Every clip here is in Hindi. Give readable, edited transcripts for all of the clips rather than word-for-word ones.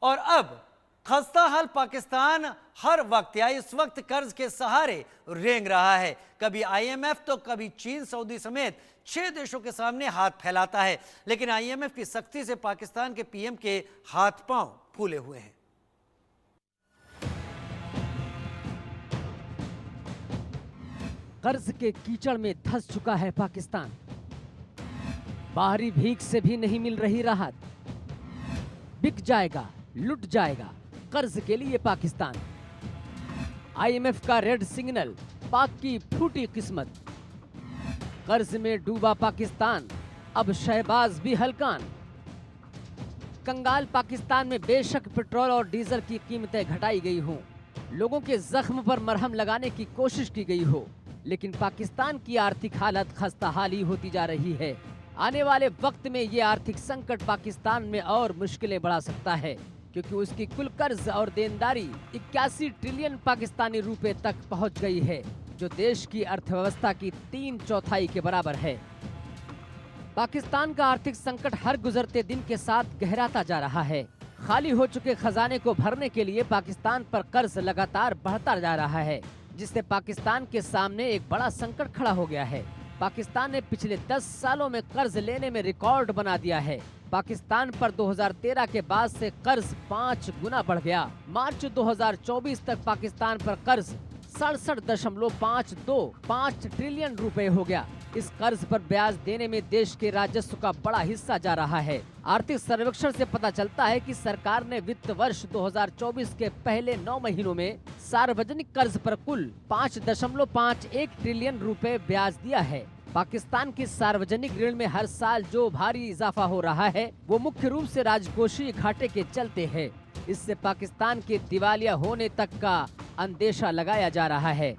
और अब खस्ता हाल पाकिस्तान हर वक्त या इस वक्त कर्ज के सहारे रेंग रहा है। कभी आईएमएफ तो कभी चीन, सऊदी समेत 6 देशों के सामने हाथ फैलाता है, लेकिन आईएमएफ की सख्ती से पाकिस्तान के पीएम के हाथ पांव फूले हुए हैं। कर्ज के कीचड़ में धंस चुका है पाकिस्तान। बाहरी भीख से भी नहीं मिल रही राहत। बिक जाएगा, लुट जाएगा कर्ज के लिए पाकिस्तान। आईएमएफ का रेड सिग्नल, पाक की फूटी किस्मत। कर्ज में डूबा पाकिस्तान, अब शहबाज भी हलकान। कंगाल पाकिस्तान में बेशक पेट्रोल और डीजल की कीमतें घटाई गई हों, लोगों के जख्म पर मरहम लगाने की कोशिश की गई हो, लेकिन पाकिस्तान की आर्थिक हालत खस्ताहाली होती जा रही है। आने वाले वक्त में ये आर्थिक संकट पाकिस्तान में और मुश्किलें बढ़ा सकता है, क्योंकि उसकी कुल कर्ज और देनदारी 81 ट्रिलियन पाकिस्तानी रुपए तक पहुंच गई है, जो देश की अर्थव्यवस्था की 3/4 के बराबर है। पाकिस्तान का आर्थिक संकट हर गुजरते दिन के साथ गहराता जा रहा है। खाली हो चुके खजाने को भरने के लिए पाकिस्तान पर कर्ज लगातार बढ़ता जा रहा है, जिससे पाकिस्तान के सामने एक बड़ा संकट खड़ा हो गया है। पाकिस्तान ने पिछले 10 सालों में कर्ज लेने में रिकॉर्ड बना दिया है। पाकिस्तान पर 2013 के बाद से कर्ज 5 गुना बढ़ गया। मार्च 2024 तक पाकिस्तान पर कर्ज 67.5 ट्रिलियन रुपए हो गया। इस कर्ज पर ब्याज देने में देश के राजस्व का बड़ा हिस्सा जा रहा है। आर्थिक सर्वेक्षण से पता चलता है कि सरकार ने वित्त वर्ष 2024 के पहले 9 महीनों में सार्वजनिक कर्ज पर कुल 5.51 ट्रिलियन रुपए ब्याज दिया है। पाकिस्तान की सार्वजनिक ऋण में हर साल जो भारी इजाफा हो रहा है, वो मुख्य रूप से राजकोषीय घाटे के चलते है। इससे पाकिस्तान के दिवालिया होने तक का अंदेशा लगाया जा रहा है।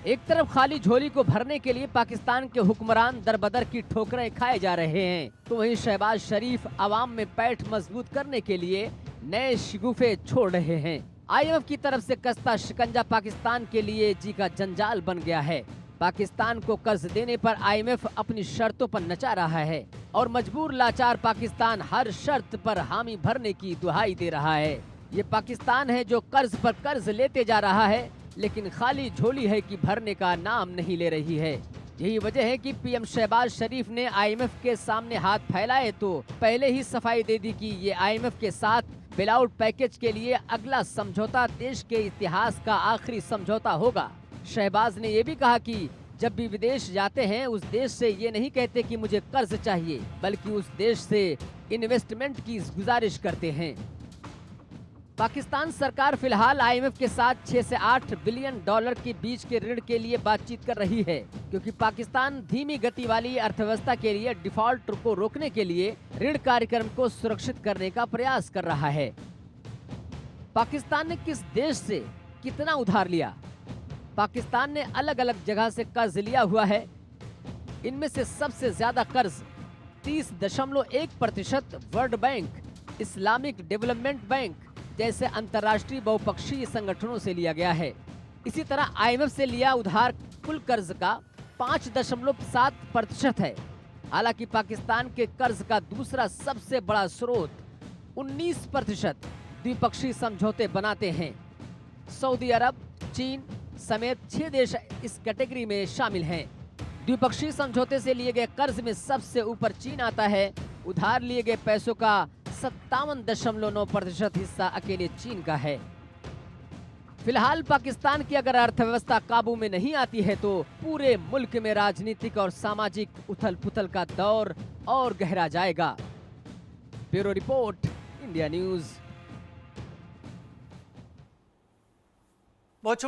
एक तरफ खाली झोली को भरने के लिए पाकिस्तान के हुक्मरान दरबदर की ठोकरें खाए जा रहे हैं, तो वहीं शहबाज शरीफ अवाम में पैठ मजबूत करने के लिए नए शिगुफे छोड़ रहे हैं। आईएमएफ की तरफ से कसता शिकंजा पाकिस्तान के लिए जी का जंजाल बन गया है। पाकिस्तान को कर्ज देने पर आईएमएफ अपनी शर्तों पर नचा रहा है और मजबूर लाचार पाकिस्तान हर शर्त पर हामी भरने की दुहाई दे रहा है। ये पाकिस्तान है जो कर्ज पर कर्ज लेते जा रहा है, लेकिन खाली झोली है कि भरने का नाम नहीं ले रही है। यही वजह है कि पीएम शहबाज शरीफ ने आईएमएफ के सामने हाथ फैलाए तो पहले ही सफाई दे दी कि ये आईएमएफ के साथ बेलआउट पैकेज के लिए अगला समझौता देश के इतिहास का आखिरी समझौता होगा। शहबाज ने ये भी कहा कि जब भी विदेश जाते हैं उस देश से ये नहीं कहते कि मुझे कर्ज चाहिए, बल्कि उस देश से इन्वेस्टमेंट की गुजारिश करते हैं। पाकिस्तान सरकार फिलहाल आईएमएफ के साथ 6 से 8 बिलियन डॉलर के बीच के ऋण के लिए बातचीत कर रही है, क्योंकि पाकिस्तान धीमी गति वाली अर्थव्यवस्था के लिए डिफॉल्ट को रोकने के लिए ऋण कार्यक्रम को सुरक्षित करने का प्रयास कर रहा है। पाकिस्तान ने किस देश से कितना उधार लिया? पाकिस्तान ने अलग अलग जगह से कर्ज लिया हुआ है। इनमें से सबसे ज्यादा कर्ज 30.1% world bank, Islamic development bank जैसे अंतर्राष्ट्रीय बहुपक्षीय संगठनों से लिया गया है। इसी तरह आईएमएफ से लिया उधार कुल कर्ज का 5.7% है। हालांकि पाकिस्तान के कर्ज का दूसरा सबसे बड़ा स्रोत 19% द्विपक्षीय समझौते बनाते हैं। सऊदी अरब, चीन समेत 6 देश इस कैटेगरी में शामिल हैं। द्विपक्षीय समझौते से लिए गए कर्ज में सबसे ऊपर चीन आता है। उधार लिए गए पैसों का 57.9% हिस्सा अकेले चीन का है। फिलहाल पाकिस्तान की अगर अर्थव्यवस्था काबू में नहीं आती है तो पूरे मुल्क में राजनीतिक और सामाजिक उथल पुथल का दौर और गहरा जाएगा। Bureau report, India news. बहुत छोटा